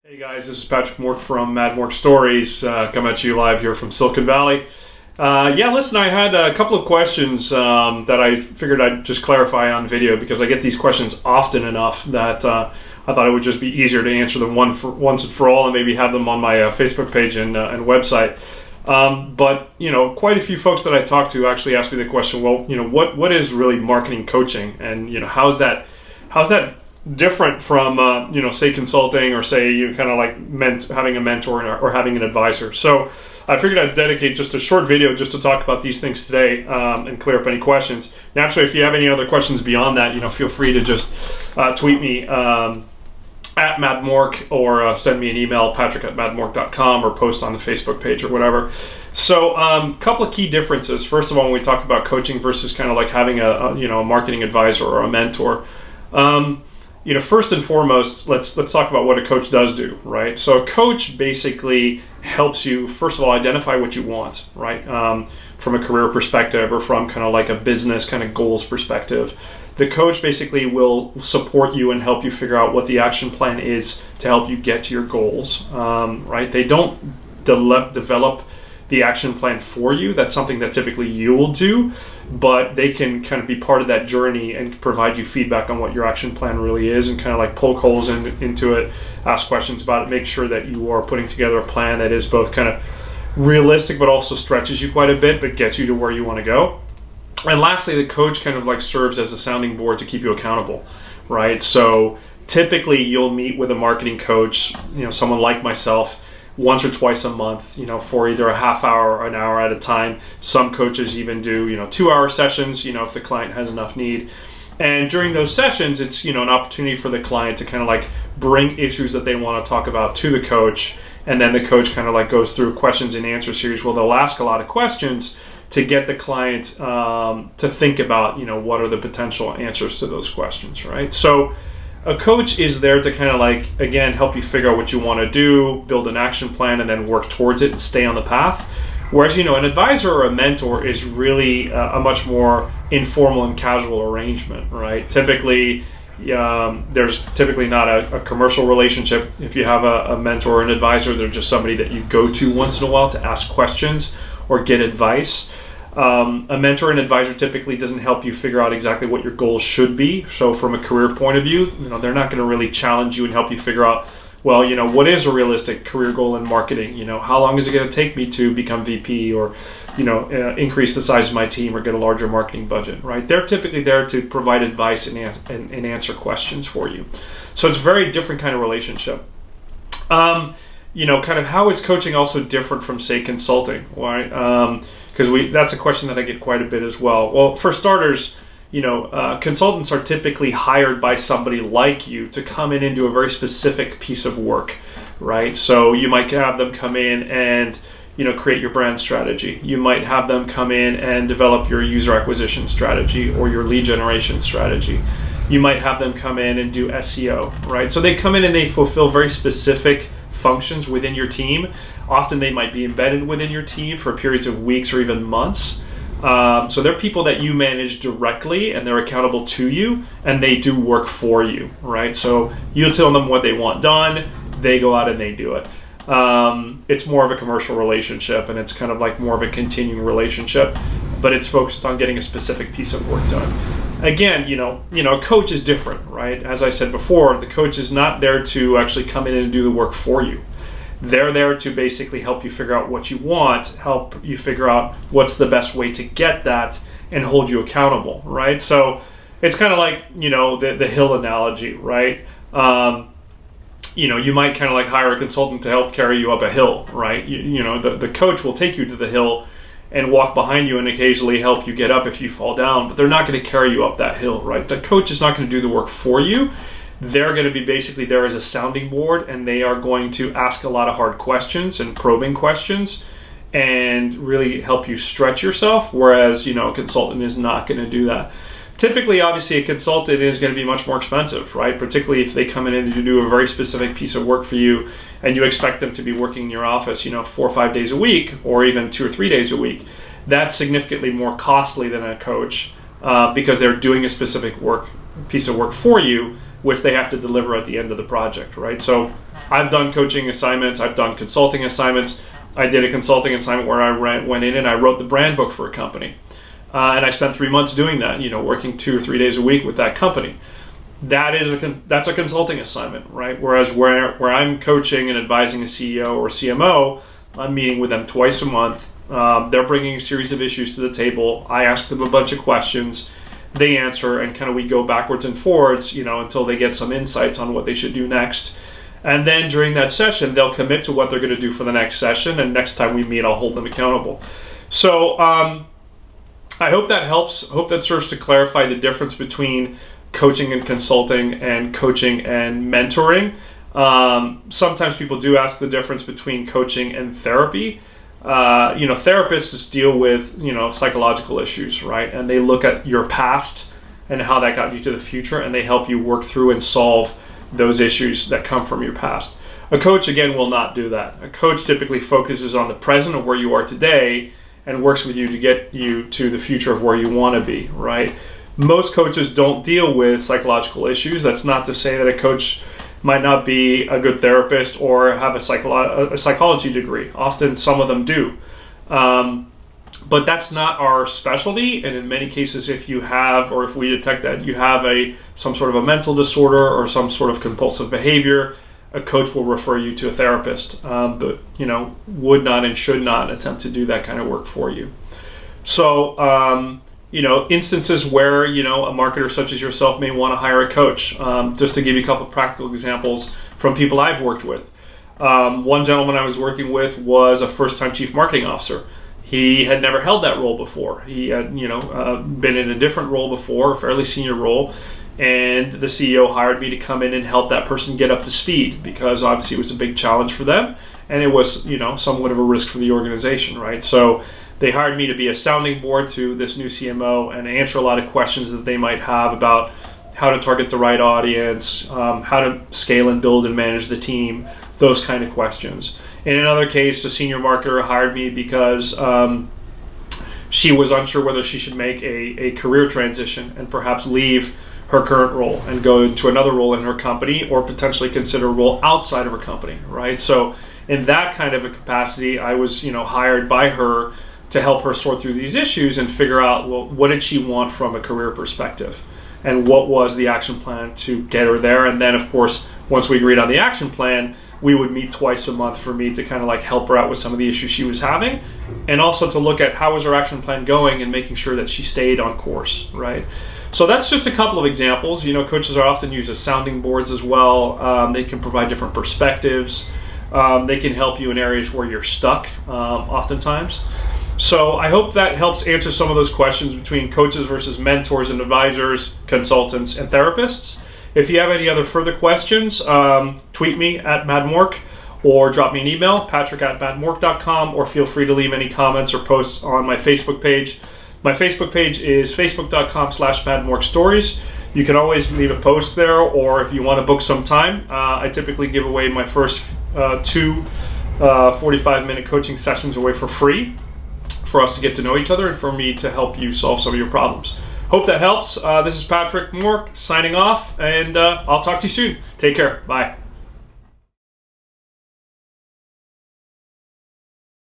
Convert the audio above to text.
Hey guys, this is Patrick Mork from madmork Stories, coming at you live here from Silicon Valley. Listen, I had a couple of questions that I figured I'd just clarify on video because I get these questions often enough that I thought it would just be easier to answer them once and for all, and maybe have them on my Facebook page and website. But quite a few folks that I talked to actually asked me the question, well, what is really marketing coaching, and how's that different from say consulting, or say you kind of like having a mentor or having an advisor. So I figured I'd dedicate just a short video just to talk about these things today, and clear up any questions. Naturally, if you have any other questions beyond that, feel free to just tweet me at madmork, or send me an email, patrick@madmork.com, or post on the Facebook page or whatever. So a couple of key differences. First of all, when we talk about coaching versus kind of like having a marketing advisor or a mentor, first and foremost, let's talk about what a coach does do, right? So a coach basically helps you, first of all, identify what you want, right? From a career perspective, or from kind of like a business kind of goals perspective. The coach basically will support you and help you figure out what the action plan is to help you get to your goals, right? They don't develop the action plan for you. That's something that typically you will do, but they can kind of be part of that journey and provide you feedback on what your action plan really is, and kind of like poke holes into it, ask questions about it, make sure that you are putting together a plan that is both kind of realistic but also stretches you quite a bit but gets you to where you want to go. And lastly, the coach kind of like serves as a sounding board to keep you accountable, right? So typically you'll meet with a marketing coach, someone like myself, once or twice a month, for either a half hour or an hour at a time. Some coaches even do, 2-hour sessions, if the client has enough need. And during those sessions, it's, an opportunity for the client to kind of like bring issues that they want to talk about to the coach. And then the coach kind of like goes through questions and answer series where they'll ask a lot of questions to get the client to think about, what are the potential answers to those questions, right? So a coach is there to kind of like, again, help you figure out what you want to do, build an action plan, and then work towards it and stay on the path. Whereas, an advisor or a mentor is really a much more informal and casual arrangement, right? Typically, there's typically not a commercial relationship. If you have a mentor or an advisor, they're just somebody that you go to once in a while to ask questions or get advice. A mentor and advisor typically doesn't help you figure out exactly what your goals should be. So from a career point of view, they're not going to really challenge you and help you figure out, well, what is a realistic career goal in marketing? How long is it going to take me to become VP, or, increase the size of my team, or get a larger marketing budget, right? They're typically there to provide advice and answer questions for you. So it's a very different kind of relationship. Kind of how is coaching also different from, say, consulting, right? Because that's a question that I get quite a bit as well. Well, for starters, consultants are typically hired by somebody like you to come in and do a very specific piece of work, right? So you might have them come in and, create your brand strategy. You might have them come in and develop your user acquisition strategy or your lead generation strategy. You might have them come in and do SEO, right? So they come in and they fulfill very specific functions within your team. Often they might be embedded within your team for periods of weeks or even months. So they're people that you manage directly, and they're accountable to you, and they do work for you, right? So you tell them what they want done, they go out and they do it. It's more of a commercial relationship, and it's kind of like more of a continuing relationship, but it's focused on getting a specific piece of work done. Again, a coach is different, right? As I said before, the coach is not there to actually come in and do the work for you. They're there to basically help you figure out what you want, help you figure out what's the best way to get that, and hold you accountable, right? So it's kind of like, the hill analogy, right? You might kind of like hire a consultant to help carry you up a hill, right? The coach will take you to the hill and walk behind you and occasionally help you get up if you fall down, but they're not going to carry you up that hill, right? The coach is not going to do the work for you. They're going to be basically there as a sounding board, and they are going to ask a lot of hard questions and probing questions and really help you stretch yourself, whereas, a consultant is not going to do that. Typically, obviously, a consultant is going to be much more expensive, right? Particularly if they come in and do a very specific piece of work for you, and you expect them to be working in your office, 4 or 5 days a week, or even 2 or 3 days a week. That's significantly more costly than a coach, because they're doing a specific piece of work for you, which they have to deliver at the end of the project, right? So I've done coaching assignments, I've done consulting assignments. I did a consulting assignment where I went in and I wrote the brand book for a company. And I spent 3 months doing that, working 2 or 3 days a week with that company. That's a consulting assignment, right? Whereas where I'm coaching and advising a CEO or CMO, I'm meeting with them twice a month. They're bringing a series of issues to the table. I ask them a bunch of questions. They answer, and kind of we go backwards and forwards, until they get some insights on what they should do next. And then during that session, they'll commit to what they're going to do for the next session. And next time we meet, I'll hold them accountable. So I hope that helps. I hope that serves to clarify the difference between coaching and consulting and coaching and mentoring. Sometimes people do ask the difference between coaching and therapy. Therapists deal with, psychological issues, right? And they look at your past and how that got you to the future, and they help you work through and solve those issues that come from your past. A coach, again, will not do that. A coach typically focuses on the present of where you are today and works with you to get you to the future of where you want to be, right? Most coaches don't deal with psychological issues. That's not to say that a coach might not be a good therapist or have a psychology degree. Often some of them do. But that's not our specialty. And in many cases, if you have, or if we detect that you have some sort of a mental disorder or some sort of compulsive behavior, a coach will refer you to a therapist, but would not and should not attempt to do that kind of work for you. So, instances where, a marketer such as yourself may want to hire a coach. Just to give you a couple of practical examples from people I've worked with. One gentleman I was working with was a first-time chief marketing officer. He had never held that role before. He had, been in a different role before, a fairly senior role, and the CEO hired me to come in and help that person get up to speed because obviously it was a big challenge for them, and it was, somewhat of a risk for the organization, right? So they hired me to be a sounding board to this new CMO and answer a lot of questions that they might have about how to target the right audience, how to scale and build and manage the team, those kind of questions. In another case, a senior marketer hired me because she was unsure whether she should make a career transition and perhaps leave her current role and go into another role in her company or potentially consider a role outside of her company, right? So in that kind of a capacity, I was, hired by her to help her sort through these issues and figure out, well, what did she want from a career perspective? And what was the action plan to get her there? And then, of course, once we agreed on the action plan, we would meet twice a month for me to kind of help her out with some of the issues she was having, and also to look at how was her action plan going and making sure that she stayed on course, right? So that's just a couple of examples. Coaches are often used as sounding boards as well. They can provide different perspectives. They can help you in areas where you're stuck, oftentimes. So I hope that helps answer some of those questions between coaches versus mentors and advisors, consultants, and therapists. If you have any other further questions, tweet me at madmork or drop me an email, patrick@madmork.com, or feel free to leave any comments or posts on my Facebook page. My Facebook page is facebook.com/madmorkstories. You can always leave a post there, or if you want to book some time, I typically give away my first 2 45-minute coaching sessions away for free for us to get to know each other and for me to help you solve some of your problems. Hope that helps. This is Patrick Mork signing off, and I'll talk to you soon. Take care. Bye.